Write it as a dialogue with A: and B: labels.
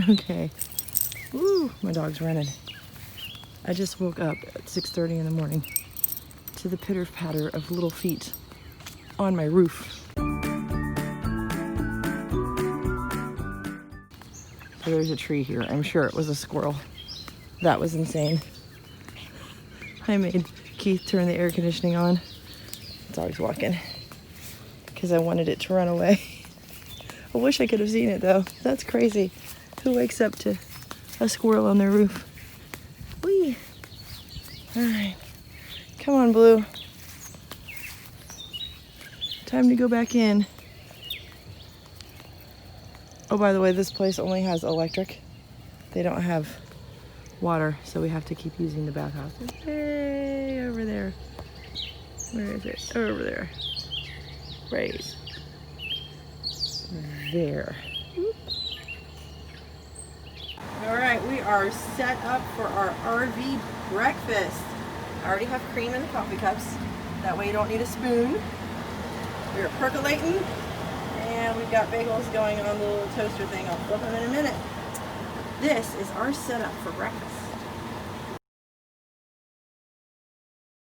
A: Okay. Woo, my dog's running. I just woke up at 6:30 in the morning to the pitter patter of little feet on my roof. There's a tree here. I'm sure it was a squirrel. That was insane. I made Keith turn the air conditioning on. The dog's walking because I wanted it to run away. I wish I could have seen it though. That's crazy. Who wakes up to a squirrel on their roof? Whee! All right. Come on, Blue. Time to go back in. Oh, by the way, this place only has electric. They don't have water, so we have to keep using the bathhouse. Hey, over there. Where is it? Over there. Right there. All right, we are set up for our RV breakfast. I already have cream in the coffee cups. That way you don't need a spoon. We're percolating, and we've got bagels going on the little toaster thing. I'll flip them in a minute. This is our setup for breakfast.